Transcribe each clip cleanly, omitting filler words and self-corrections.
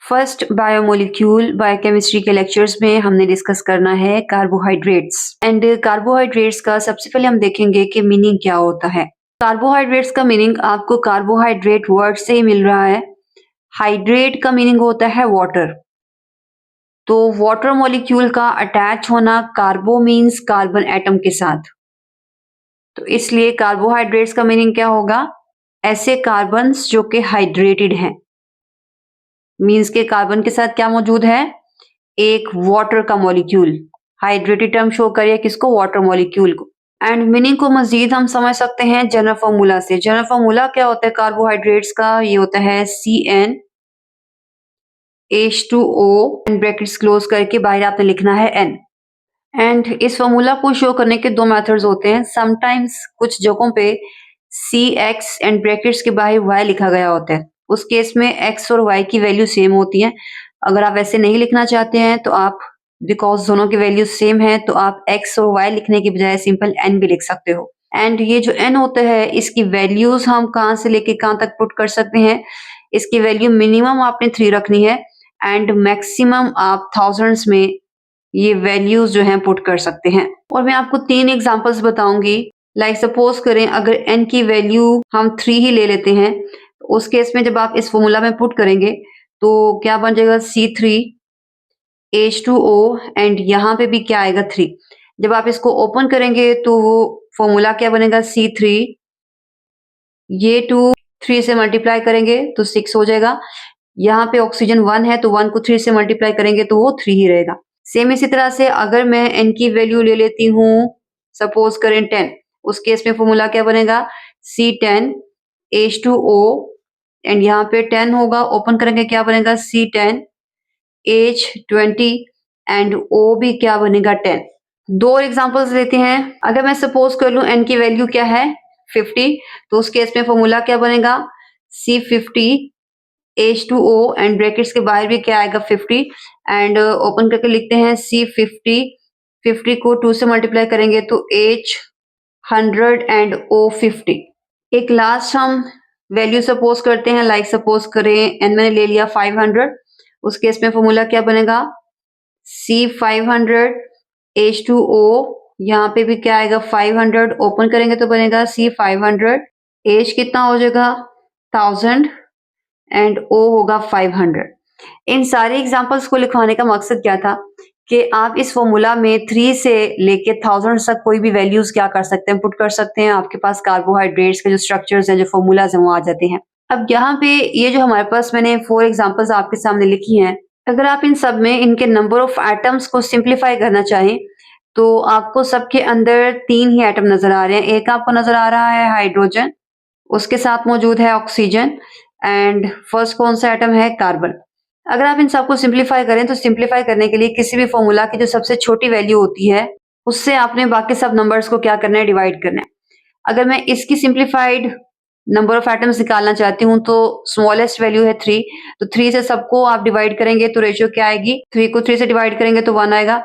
First biomolecule biochemistry के lectures में हमने डिस्कस करना है कार्बोहाइड्रेट्स एंड कार्बोहाइड्रेट्स का सबसे पहले हम देखेंगे कि मीनिंग क्या होता है। कार्बोहाइड्रेट्स का मीनिंग आपको कार्बोहाइड्रेट वर्ड से ही मिल रहा है। हाइड्रेट का मीनिंग होता है वाटर, तो वाटर मॉलिक्यूल का अटैच होना कार्बो मीन्स कार्बन एटम के साथ, तो इसलिए कार्बोहाइड्रेट्स का मीनिंग क्या होगा? ऐसे कार्बन्स जो कि हाइड्रेटेड हैं। मीन्स के कार्बन के साथ क्या मौजूद है? एक वाटर का मॉलिक्यूल। हाइड्रेटेड टर्म शो करिए किसको? वाटर मॉलिक्यूल को। एंड मीनिंग को मजीद हम समझ सकते हैं जनरल फॉर्मूला से। जनरल फॉर्मूला क्या होता है कार्बोहाइड्रेट्स का? ये होता है CnH2O एंड ब्रैकेट्स क्लोज करके बाहर आपने लिखना है N। एंड इस फॉर्मूला को शो करने के दो मेथड्स होते हैं। समटाइम्स कुछ जगहों पे CX एंड ब्रैकेट्स के बाहर Y लिखा गया होता है, उस केस में X और Y की वैल्यू सेम होती है। अगर आप ऐसे नहीं लिखना चाहते हैं तो आप, बिकॉज दोनों की वैल्यू सेम है, तो आप X और Y लिखने की बजाय सिंपल N भी लिख सकते हो। एंड ये जो N होता है इसकी वैल्यूज हम कहाँ से लेके कहाँ तक पुट कर सकते हैं? इसकी वैल्यू मिनिमम आपने 3 रखनी है एंड मैक्सिमम आप थाउजेंड्स में ये वैल्यूज जो हैं पुट कर सकते हैं। और मैं आपको 3 एग्जांपल्स बताऊंगी। लाइक सपोज करें अगर n की वैल्यू हम 3 ही ले लेते हैं, तो उस केस में जब आप इस फॉर्मूला में पुट करेंगे तो क्या बन जाएगा? C3H2O एंड यहाँ पे भी क्या आएगा? 3। जब आप इसको ओपन करेंगे तो वो फॉर्मूला क्या बनेगा? C3, ये 2 3 से मल्टीप्लाई करेंगे तो 6 हो जाएगा। यहाँ पे ऑक्सीजन 1 है तो 1 को 3 से मल्टीप्लाई करेंगे तो वो 3 ही रहेगा। सेम इसी तरह से अगर मैं n की वैल्यू ले लेती हूँ, सपोज करें 10, उस केस में फॉर्मूला क्या बनेगा? C10H2O एंड यहाँ पे 10 होगा, ओपन करेंगे क्या बनेगा? C10H20 एंड O भी क्या बनेगा? 10। दो एग्जांपल्स लेते हैं। अगर मैं सपोज कर लूं n की वैल्यू क्या है? 50, तो उस केस में फॉर्मूला क्या बनेगा? C50H2O एंड ब्रैकेट्स के बाहर भी क्या आएगा? 50 एंड ओपन करके लिखते हैं C50, 50 को 2 से मल्टीप्लाई करेंगे तो H100 एंड O50। एक लास्ट हम वैल्यू सपोज करते हैं, लाइक सपोज करें n मैंने ले लिया 500, उस केस में फॉर्मूला क्या बनेगा? C500H2O, यहाँ पे भी क्या आएगा? 500, ओपन करेंगे तो बनेगा C500, H कितना हो जाएगा? 1000 एंड O होगा 500। इन सारे एग्जांपल्स को लिखवाने का मकसद क्या था कि आप इस फॉर्मूला में 3 से लेके 1000 तक कोई भी वैल्यूज क्या कर सकते हैं? पुट कर सकते हैं। आपके पास कार्बोहाइड्रेट्स के जो स्ट्रक्चर्स हैं, जो फॉर्मूलाज हैं, वो आ जाते हैं। अब यहाँ पे ये जो हमारे पास मैंने 4 एग्जांपल्स आपके सामने लिखी हैं, अगर आप इन सब में इनके नंबर ऑफ एटम्स को सिंप्लीफाई करना चाहें तो आपको सबके अंदर 3 ही एटम नजर आ रहे हैं। एक आपको नजर आ रहा है हाइड्रोजन, उसके साथ मौजूद है ऑक्सीजन एंड फर्स्ट कौन सा एटम है? कार्बन। अगर आप इन सबको सिंप्लीफाई करें तो सिंप्लीफाई करने के लिए किसी भी फॉर्मूला की जो सबसे छोटी वैल्यू होती है उससे आपने बाकी सब नंबर्स को क्या करना है? डिवाइड करना है। अगर मैं इसकी सिंप्लीफाइड नंबर ऑफ एटम्स निकालना चाहती हूँ तो स्मॉलेस्ट वैल्यू है 3, तो 3 से सबको आप डिवाइड करेंगे तो रेशियो क्या आएगी? 3 को 3 से डिवाइड करेंगे तो 1 आएगा,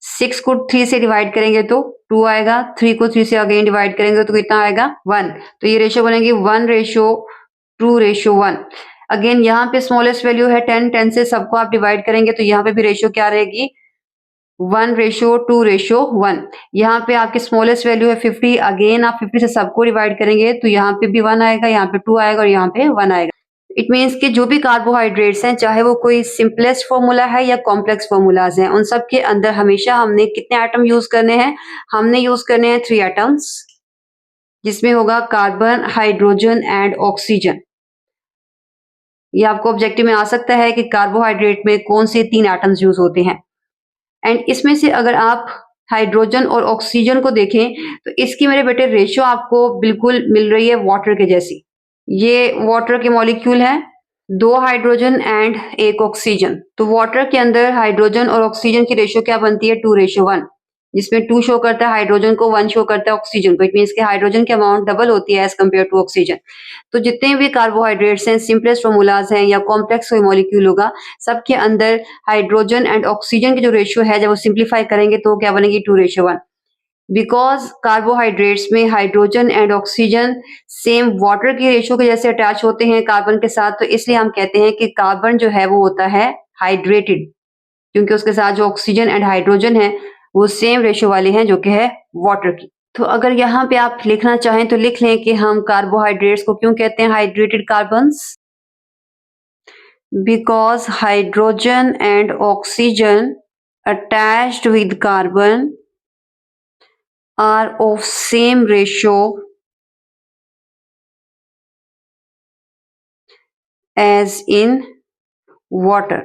6 को 3 से डिवाइड करेंगे तो 2 आएगा, 3 को 3 से अगेन डिवाइड करेंगे तो कितना आएगा? 1। तो ये रेशियो बनेगी 1:2:1। अगेन यहाँ पे स्मॉलेस्ट वैल्यू है 10, 10 से सबको आप डिवाइड करेंगे तो यहाँ पे भी रेशियो क्या रहेगी? 1:2:1। यहाँ पे आपकी स्मॉलेस्ट वैल्यू है 50, अगेन आप 50 से सबको डिवाइड करेंगे तो यहाँ पे भी 1 आएगा, यहाँ पे 2 आएगा और यहाँ पे 1 आएगा। इट मीन्स कि जो भी कार्बोहाइड्रेट्स हैं, चाहे वो कोई सिंपलेस्ट फॉर्मूला है या कॉम्प्लेक्स फॉर्मूलाज हैं, उन सब के अंदर हमेशा हमने कितने एटम यूज करने हैं? हमने यूज करने हैं 3 एटम्स, जिसमें होगा कार्बन, हाइड्रोजन एंड ऑक्सीजन। ये आपको ऑब्जेक्टिव में आ सकता है कि कार्बोहाइड्रेट में कौन से 3 एटम्स यूज होते हैं। एंड इसमें से अगर आप हाइड्रोजन और ऑक्सीजन को देखें तो इसकी मेरे बेटे रेशियो आपको बिल्कुल मिल रही है वाटर के जैसी। ये वाटर के मॉलिक्यूल हैं, 2 हाइड्रोजन एंड 1 ऑक्सीजन। तो वाटर के अंदर हाइड्रोजन और ऑक्सीजन की रेशियो क्या बनती है? 2:1, जिसमें 2 शो करता है हाइड्रोजन को, 1 शो करता है ऑक्सीजन को। इट मीन्स कि हाइड्रोजन की अमाउंट डबल होती है एज कम्पेयर टू ऑक्सीजन। तो जितने भी कार्बोहाइड्रेट्स हैं, सिंपलेस्ट फॉर्मूलाज हैं या कॉम्प्लेक्स कोई मॉलिक्यूल होगा, सबके अंदर हाइड्रोजन एंड ऑक्सीजन की जो रेशियो है, जब वो सिंप्लीफाई करेंगे तो क्या बनेगी? 2:1। बिकॉज कार्बोहाइड्रेट्स में hydrogen and oxygen same water की रेशो के जैसे अटैच होते हैं कार्बन के साथ, तो इसलिए हम कहते हैं कि कार्बन जो है वो होता है हाइड्रेटेड, क्योंकि उसके साथ जो ऑक्सीजन एंड हाइड्रोजन है वो सेम रेशो वाले हैं जो कि है वाटर की। तो अगर यहाँ पे आप लिखना चाहें तो लिख लें कि हम कार्बोहाइड्रेट्स को क्यों कहते हैं hydrated carbons, because hydrogen and oxygen attached with carbon are of same ratio as in water।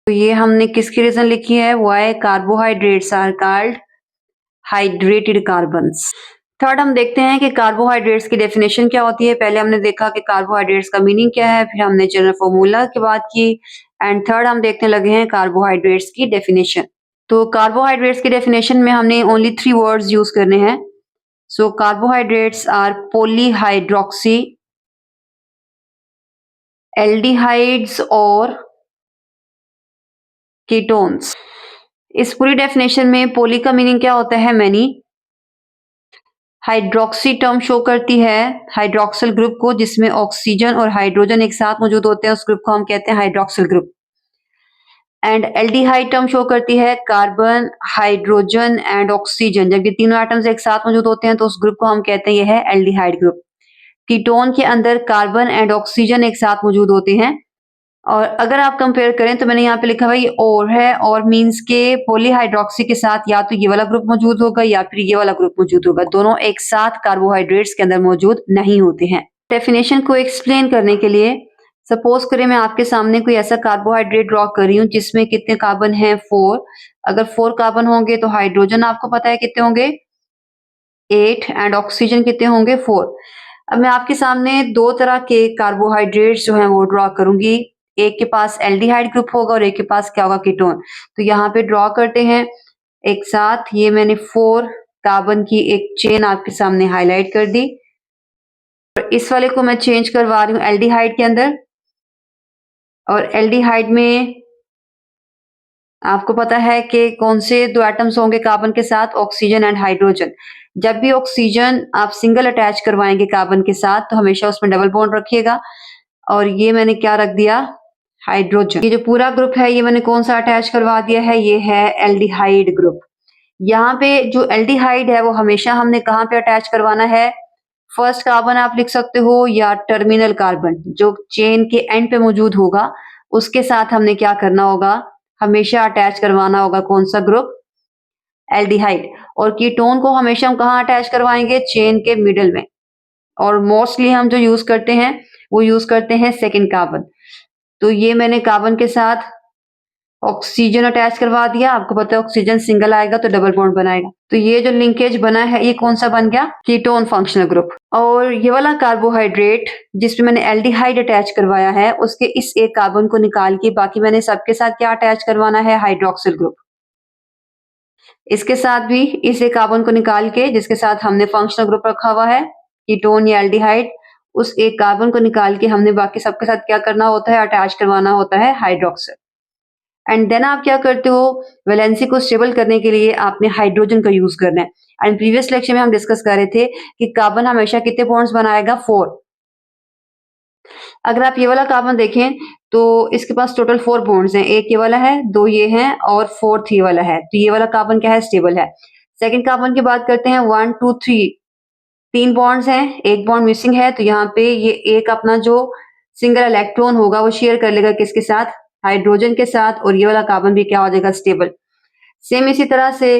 तो ये हमने किसकी रीजन लिखी है, why carbohydrates are called hydrated carbons। Third हम देखते हैं कि कार्बोहाइड्रेट्स की डेफिनेशन क्या होती है। पहले हमने देखा कि कार्बोहाइड्रेट्स का मीनिंग क्या है, फिर हमने जनरल फॉर्मूला की बात की, एंड थर्ड हम देखने लगे हैं कार्बोहाइड्रेट्स की डेफिनेशन। तो कार्बोहाइड्रेट्स की डेफिनेशन में हमने ओनली 3 वर्ड्स यूज करने हैं। सो कार्बोहाइड्रेट्स आर पॉलीहाइड्रोक्सी एल्डिहाइड्स और कीटोन्स। इस पूरी डेफिनेशन में पोली का मीनिंग क्या होता है, मैनी। हाइड्रोक्सी टर्म शो करती है हाइड्रोक्सिल ग्रुप को, जिसमें ऑक्सीजन और हाइड्रोजन एक साथ मौजूद होते हैं, उस ग्रुप को हम कहते हैं hydroxyl group. And aldehyde term show करती है कार्बन, हाइड्रोजन एंड ऑक्सीजन, जब ये तीनों एटम्स एक साथ मौजूद होते हैं तो उस ग्रुप को हम कहते हैं ये है एल्डिहाइड ग्रुप। कीटोन के अंदर कार्बन एंड ऑक्सीजन एक साथ मौजूद होते हैं। और अगर आप कंपेयर करें तो मैंने यहाँ पे लिखा हुआ ये और है, और मींस के पॉलीहाइड्रोक्सी के साथ या तो ये वाला ग्रुप मौजूद होगा या फिर ये वाला ग्रुप मौजूद होगा, दोनों एक साथ कार्बोहाइड्रेट्स के अंदर मौजूद नहीं होते हैं। डेफिनेशन को एक्सप्लेन करने के लिए सपोज करें मैं आपके सामने कोई ऐसा कार्बोहाइड्रेट ड्रॉ कर रही हूँ जिसमें कितने कार्बन हैं, 4। अगर 4 कार्बन होंगे तो हाइड्रोजन आपको पता है कितने होंगे, 8, एंड ऑक्सीजन कितने होंगे, 4। अब मैं आपके सामने दो तरह के कार्बोहाइड्रेट्स जो हैं वो ड्रॉ करूंगी। एक के पास एल्डिहाइड ग्रुप होगा और एक के पास क्या होगा, कीटोन। तो यहाँ पे ड्रॉ करते हैं एक साथ। ये मैंने 4 कार्बन की एक चेन आपके सामने हाईलाइट कर दी, और इस वाले को मैं चेंज करवा रही हूँ एल्डिहाइड के अंदर। और एल्डिहाइड में आपको पता है कि कौन से दो एटम्स होंगे कार्बन के साथ, ऑक्सीजन एंड हाइड्रोजन। जब भी ऑक्सीजन आप सिंगल अटैच करवाएंगे कार्बन के साथ तो हमेशा उसमें डबल बॉन्ड रखिएगा। और ये मैंने क्या रख दिया, हाइड्रोजन। ये जो पूरा ग्रुप है ये मैंने कौन सा अटैच करवा दिया है, ये है एल्डिहाइड ग्रुप। यहाँ पे जो एल्डिहाइड है वो हमेशा हमने कहाँ पे अटैच करवाना है, फर्स्ट कार्बन आप लिख सकते हो या टर्मिनल कार्बन जो चेन के एंड पे मौजूद होगा उसके साथ हमने क्या करना होगा, हमेशा अटैच करवाना होगा कौन सा ग्रुप, एल्डिहाइड। और कीटोन को हमेशा हम कहाँ अटैच करवाएंगे, चेन के मिडल में। और मोस्टली हम जो यूज करते हैं वो यूज करते हैं सेकेंड कार्बन। तो ये मैंने कार्बन के साथ ऑक्सीजन अटैच करवा दिया। आपको पता है ऑक्सीजन सिंगल आएगा तो डबल बॉन्ड बनाएगा, तो ये जो लिंकेज बना है ये कौन सा बन गया, कीटोन फंक्शनल ग्रुप। और ये वाला कार्बोहाइड्रेट जिसमें मैंने एल्डिहाइड अटैच करवाया है उसके इस एक कार्बन को निकाल के बाकी मैंने सबके साथ क्या अटैच करवाना है, हाइड्रोक्सिल ग्रुप। इसके साथ भी इस एक कार्बन को निकाल के जिसके साथ हमने फंक्शनल ग्रुप रखा हुआ है कीटोन या एल्डिहाइड, उस एक कार्बन को निकाल के हमने बाकी सबके साथ क्या करना होता है, अटैच करवाना होता है हाइड्रोक्सिल। एंड देन आप क्या करते हो, वैलेंसी को स्टेबल करने के लिए आपने हाइड्रोजन का यूज करना है। एंड प्रीवियस लेक्चर में हम डिस्कस कर रहे थे कि कार्बन हमेशा कितने बॉन्ड्स बनाएगा, 4। अगर आप ये वाला कार्बन देखें तो इसके पास टोटल 4 बॉन्ड्स हैं, एक ये वाला है, 2 ये हैं और 4th ये वाला है। तो ये वाला कार्बन क्या है, स्टेबल है। सेकंड कार्बन की बात करते हैं, 1 2 3 3 बॉन्ड्स हैं, एक बॉन्ड मिसिंग है, तो यहाँ पे ये एक अपना जो सिंगल इलेक्ट्रॉन होगा वो शेयर कर लेगा किसके साथ, हाइड्रोजन के साथ, और ये वाला कार्बन भी क्या हो जाएगा, स्टेबल। सेम इसी तरह से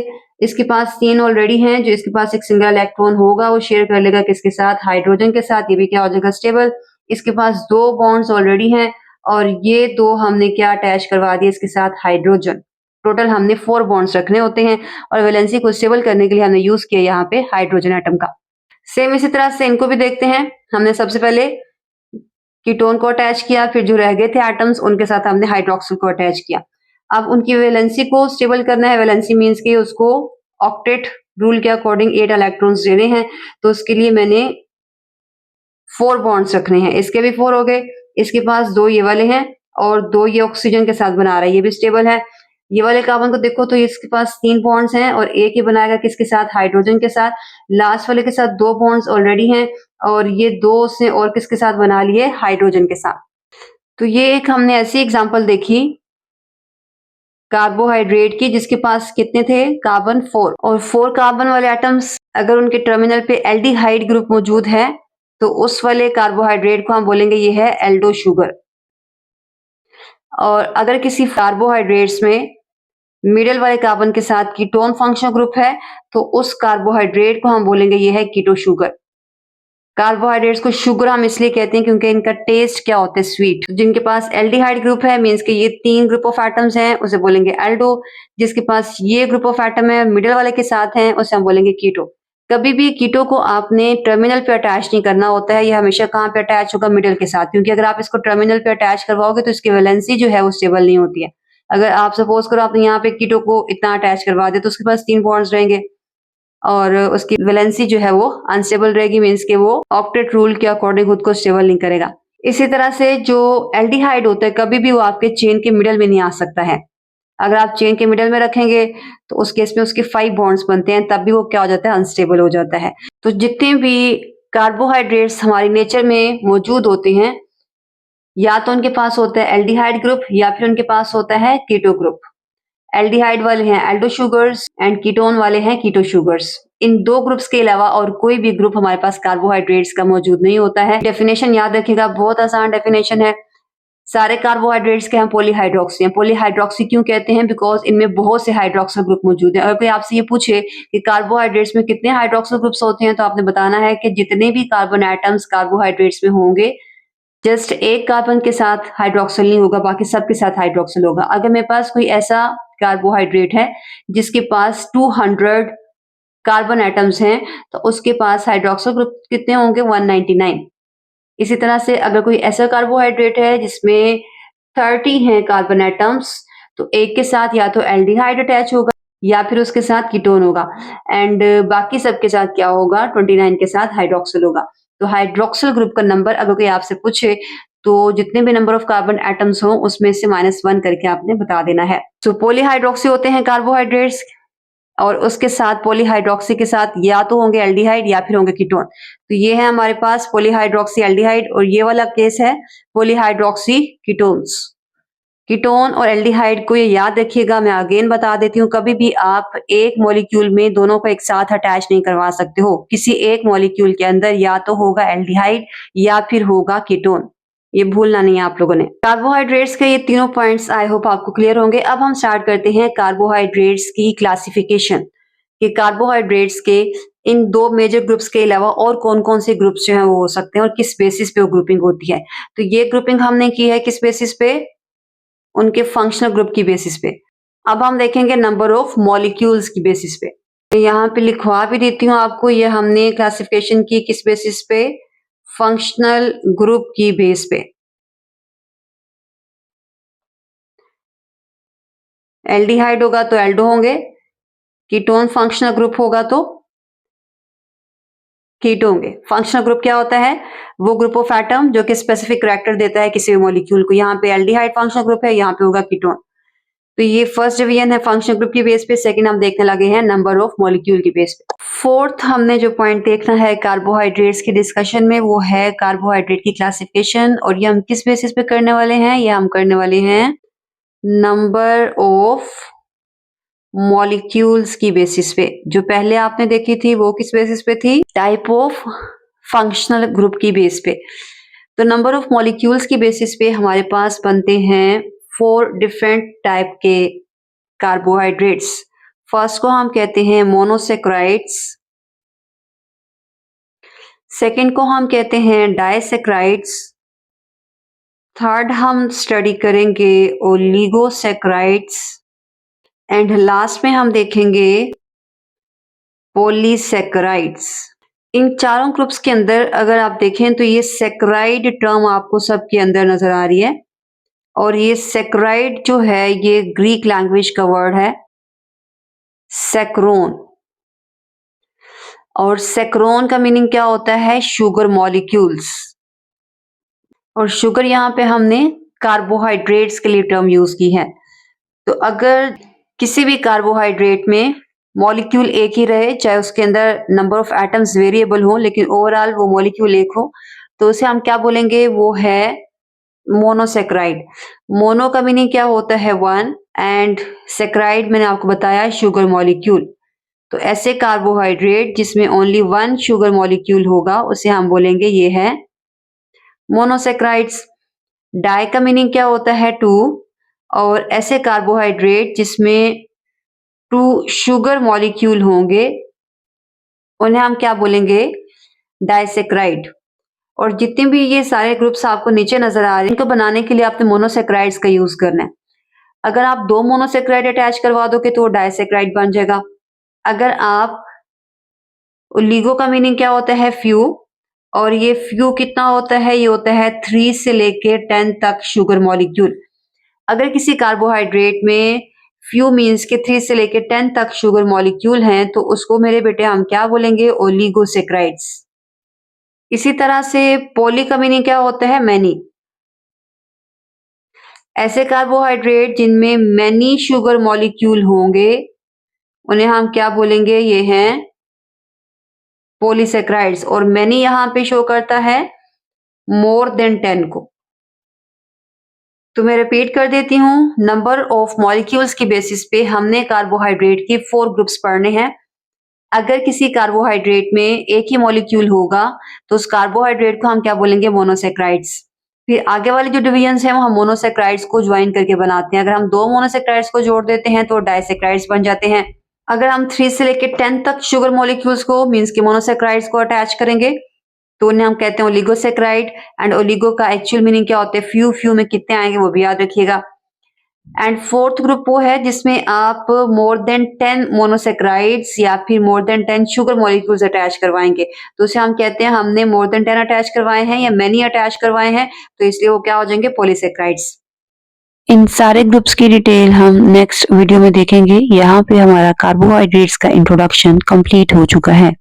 इसके पास 3 ऑलरेडी हैं, जो इसके पास एक सिंगल इलेक्ट्रॉन होगा वो शेयर कर लेगा किसके साथ, हाइड्रोजन के साथ, ये भी क्या हो जाएगा, स्टेबल। इसके पास 2 बॉन्ड्स ऑलरेडी हैं और ये 2 हमने क्या अटैच करवा दिया इसके साथ, हाइड्रोजन। टोटल हमने 4 बॉन्ड्स रखने होते हैं और वैलेंसी को स्टेबल करने के लिए हमने यूज किया यहाँ पे हाइड्रोजन एटम का। सेम इसी तरह से इनको भी देखते हैं। हमने सबसे पहले कीटोन को अटैच किया, फिर जो रह गए थे एटम्स उनके साथ हमने हाइड्रोक्सिल को अटैच किया। अब उनकी वैलेंसी को स्टेबल करना है। वैलेंसी मींस कि उसको ऑक्टेट रूल के अकॉर्डिंग 8 इलेक्ट्रॉन्स देने हैं, तो उसके लिए मैंने 4 बॉन्ड्स रखने हैं। इसके भी 4 हो गए, इसके पास 2 ये वाले हैं और 2 ये ऑक्सीजन के साथ बना रहा है, ये भी स्टेबल है। ये वाले कार्बन को देखो तो इसके पास 3 बॉन्ड्स हैं और एक ही बनाएगा किसके साथ, हाइड्रोजन के साथ। लास्ट वाले के साथ 2 बॉन्ड्स ऑलरेडी हैं और ये 2 उसने और किसके साथ बना लिए, हाइड्रोजन के साथ। तो ये एक हमने ऐसी एग्जांपल देखी कार्बोहाइड्रेट की जिसके पास कितने थे, कार्बन 4, और 4 कार्बन वाले एटम्स अगर उनके टर्मिनल पे एल्डिहाइड ग्रुप मौजूद है तो उस वाले कार्बोहाइड्रेट को हम बोलेंगे ये है एल्डो शुगर। और अगर किसी कार्बोहाइड्रेट्स में मिडिल वाले कार्बन के साथ कीटोन फंक्शनल ग्रुप है तो उस कार्बोहाइड्रेट को हम बोलेंगे ये है कीटो शुगर। कार्बोहाइड्रेट्स को शुगर हम इसलिए कहते हैं क्योंकि इनका टेस्ट क्या होता है, स्वीट। जिनके पास एल्डिहाइड ग्रुप है मींस के ये 3 ग्रुप ऑफ एटम्स हैं उसे बोलेंगे एल्डो। जिसके पास ये ग्रुप ऑफ एटम है मिडिल वाले के साथ हैं उसे हम बोलेंगे कीटो। कभी भी कीटो को आपने टर्मिनल पे अटैच नहीं करना होता है, ये हमेशा कहाँ पे अटैच होगा, मिडिल के साथ, क्योंकि अगर आप इसको टर्मिनल पे अटैच करवाओगे तो इसकी वैलेंसी जो है वो स्टेबल नहीं होती है। अगर आप सपोज करो आपने यहाँ पे कीटो को इतना अटैच करवा दिया तो उसके पास 3 बॉन्ड्स रहेंगे और उसकी वैलेंसी जो है वो अनस्टेबल रहेगी, मींस के वो ऑक्टेट रूल के अकॉर्डिंग खुद को स्टेबल नहीं करेगा। इसी तरह से जो एल्डिहाइड होता है कभी भी वो आपके चेन के मिडल में नहीं आ सकता है। अगर आप चेन के मिडल में रखेंगे तो उस केस में उसके 5 बॉन्ड्स बनते हैं, तब भी वो क्या हो जाता है, अनस्टेबल हो जाता है। तो जितने भी कार्बोहाइड्रेट्स हमारी नेचर में मौजूद होते हैं या तो उनके पास होता है एल्डिहाइड ग्रुप या फिर उनके पास होता है कीटो ग्रुप। एल्डिहाइड वाले हैं एल्डो शुगर्स एंड कीटोन वाले हैं कीटो शुगर्स। इन 2 ग्रुप्स के अलावा और कोई भी ग्रुप हमारे पास कार्बोहाइड्रेट्स का मौजूद नहीं होता है। डेफिनेशन याद रखिएगा, बहुत आसान डेफिनेशन है। सारे कार्बोहाइड्रेट्स के हम पॉलीहाइड्रोक्सी हैं। पॉलीहाइड्रोक्सी क्यों कहते हैं, बिकॉज इनमें बहुत से हाइड्रोक्सिल ग्रुप मौजूद हैं। अगर कोई आपसे ये पूछे कि कार्बोहाइड्रेट्स में कितने हाइड्रोक्सिल ग्रुप्स होते हैं तो आपने बताना है कि जितने भी कार्बन एटम्स कार्बोहाइड्रेट्स में होंगे जस्ट एक कार्बन के साथ हाइड्रोक्सिल नहीं होगा, बाकी सबके साथ हाइड्रोक्सिल होगा। अगर मेरे पास कोई ऐसा कार्बोहाइड्रेट है जिसके पास 200 कार्बन एटम्स हैं तो उसके पास हाइड्रोक्सिल ग्रुप कितने होंगे, 199। इसी तरह से अगर कोई ऐसा कार्बोहाइड्रेट है जिसमें 30 हैं कार्बन एटम्स तो एक के साथ या तो एल्डिहाइड अटैच होगा या फिर उसके साथ कीटोन होगा एंड बाकी सबके साथ क्या होगा, 29 के साथ हाइड्रोक्सिल होगा। तो हाइड्रोक्सिल ग्रुप का नंबर अगर कोई आपसे पूछे तो जितने भी नंबर ऑफ कार्बन एटम्स हों उसमें से -1 करके आपने बता देना है। तो पॉलीहाइड्रोक्सी होते हैं कार्बोहाइड्रेट्स और उसके साथ पॉलीहाइड्रोक्सी के साथ या तो होंगे एल्डिहाइड या फिर होंगे कीटोन। तो ये है हमारे पास पॉलीहाइड्रोक्सी एल्डिहाइड और ये वाला केस है पॉलीहाइड्रोक्सी कीटोन्स। कीटोन और एल्डिहाइड को ये याद रखिएगा, मैं अगेन बता देती हूँ, कभी भी आप एक मॉलिक्यूल में दोनों को एक साथ अटैच नहीं करवा सकते हो। किसी एक मॉलिक्यूल के अंदर या तो होगा एल्डिहाइड या फिर होगा कीटोन, ये भूलना नहीं है आप लोगों ने। कार्बोहाइड्रेट्स के ये तीनों पॉइंट्स आई होप आपको क्लियर होंगे। अब हम स्टार्ट करते हैं कार्बोहाइड्रेट्स की क्लासिफिकेशन कि कार्बोहाइड्रेट्स के इन 2 मेजर ग्रुप्स के अलावा और कौन-कौन से ग्रुप्स जो हैं वो हो सकते हैं और किस बेसिस पे वो ग्रुपिंग होती है। तो ये ग्रुपिंग हमने की है किस बेसिस पे, उनके फंक्शनल ग्रुप की बेसिस पे। अब हम देखेंगे नंबर ऑफ मॉलिक्यूल्स की बेसिस पे। तो यहाँ पे लिखवा भी देती हूँ आपको, ये हमने क्लासिफिकेशन की किस बेसिस पे, फंक्शनल ग्रुप की बेस पे। एल्डिहाइड होगा तो एल्डो होंगे, कीटोन फंक्शनल ग्रुप होगा तो कीटो होंगे। फंक्शनल ग्रुप क्या होता है, वो ग्रुप ऑफ एटम जो कि स्पेसिफिक कैरेक्टर देता है किसी भी मॉलिक्यूल को। यहाँ पे एल्डिहाइड फंक्शनल ग्रुप है, यहाँ पे होगा कीटोन। तो ये फर्स्ट डिवीजन है फंक्शनल ग्रुप की बेस पे। सेकंड हम देखने लगे हैं नंबर ऑफ मॉलिक्यूल की बेस पे। फोर्थ हमने जो पॉइंट देखना है कार्बोहाइड्रेट्स की डिस्कशन में वो है कार्बोहाइड्रेट की क्लासिफिकेशन। और ये हम किस बेसिस पे करने वाले हैं, ये हम करने वाले हैं नंबर ऑफ मॉलिक्यूल्स की बेसिस पे। जो पहले आपने देखी थी वो किस बेसिस पे थी, टाइप ऑफ फंक्शनल ग्रुप की बेस पे। तो नंबर ऑफ मॉलिक्यूल्स की बेसिस पे हमारे पास बनते हैं 4 डिफरेंट टाइप के कार्बोहाइड्रेट्स। फर्स्ट को हम कहते हैं मोनोसेक्राइड्स, सेकंड को हम कहते हैं डाइसेक्राइड्स, थर्ड हम स्टडी करेंगे ओलिगोसेक्राइड्स एंड लास्ट में हम देखेंगे पॉलीसेक्राइड्स। इन चारों ग्रुप्स के अंदर अगर आप देखें तो ये सेक्राइड टर्म आपको सबके अंदर नजर आ रही है और ये सेक्राइड जो है ये ग्रीक लैंग्वेज का वर्ड है सेक्रोन। और सेक्रोन का मीनिंग क्या होता है, शुगर मॉलिक्यूल्स। और शुगर यहाँ पे हमने कार्बोहाइड्रेट्स के लिए टर्म यूज की है। तो अगर किसी भी कार्बोहाइड्रेट में मॉलिक्यूल एक ही रहे, चाहे उसके अंदर नंबर ऑफ एटम्स वेरिएबल हो, लेकिन ओवरऑल वो मॉलिक्यूल एक हो, तो उसे हम क्या बोलेंगे? वो है मोनोसेक्राइड। मोनो का मीनिंग क्या होता है? वन, एंड सेक्राइड मैंने आपको बताया शुगर मॉलिक्यूल। तो ऐसे कार्बोहाइड्रेट जिसमें ओनली वन शुगर मॉलिक्यूल होगा उसे हम बोलेंगे ये है मोनोसेक्राइड्स। डाई का मीनिंग क्या होता है? टू, और ऐसे कार्बोहाइड्रेट जिसमें टू शुगर मॉलिक्यूल होंगे उन्हें हम क्या बोलेंगे? डाइसेक्राइड। और जितने भी ये सारे ग्रुप्स आपको नीचे नजर आ रहे हैं, इनको बनाने के लिए आपने मोनोसेक्राइड्स का यूज करना है। अगर आप दो मोनोसेक्राइड अटैच करवा दोगे तो वो डाइसेक्राइड बन जाएगा। अगर आप ओलिगो का मीनिंग क्या होता है? फ्यू, और ये फ्यू कितना होता है? ये होता है 3 से लेके 10 तक शुगर मॉलिक्यूल। अगर किसी कार्बोहाइड्रेट में फ्यू मीन्स के 3 से लेके 10 तक शुगर मॉलिक्यूल हैं तो उसको मेरे बेटे हम क्या बोलेंगे? ओलिगोसेक्राइड्स। इसी तरह से पॉली का मीनिंग क्या होता है? मैनी। ऐसे कार्बोहाइड्रेट जिनमें मैनी शुगर मॉलिक्यूल होंगे उन्हें हम क्या बोलेंगे? ये हैं पॉलीसेक्राइड्स। और मैनी यहां पे शो करता है मोर देन 10 को। तो मैं रिपीट कर देती हूँ, नंबर ऑफ मॉलिक्यूल्स की बेसिस पे हमने कार्बोहाइड्रेट के 4 ग्रुप्स पढ़ने हैं। अगर किसी कार्बोहाइड्रेट में एक ही मॉलिक्यूल होगा तो उस कार्बोहाइड्रेट को हम क्या बोलेंगे? मोनोसेक्राइड्स। फिर आगे वाले जो डिविजन्स हैं वो हम मोनोसेक्राइड्स को ज्वाइन करके बनाते हैं। अगर हम दो मोनोसेक्राइड्स को जोड़ देते हैं तो डाइसेक्राइड्स बन जाते हैं। अगर हम 3 से लेके 10 तक शुगर मॉलिक्यूल्स को मींस के मोनोसेक्राइड्स को अटैच करेंगे तो उन्हें हम कहते हैं ओलिगोसेक्राइड। एंड ओलिगो का एक्चुअल मीनिंग क्या होता है? फ्यू। फ्यू में कितने आएंगे वो भी याद रखिएगा। एंड फोर्थ ग्रुप वो है जिसमें आप मोर देन 10 मोनोसेक्राइड्स या फिर more than 10 sugar molecules attach करवाएंगे तो उसे हम कहते हैं हमने मोर देन 10 अटैच करवाए हैं या मैनी अटैच करवाए हैं, तो इसलिए वो क्या हो जाएंगे? पॉलीसेक्राइड्स। इन सारे ग्रुप्स की डिटेल हम नेक्स्ट वीडियो में देखेंगे। यहाँ पे हमारा कार्बोहाइड्रेट्स का इंट्रोडक्शन कंप्लीट हो चुका है।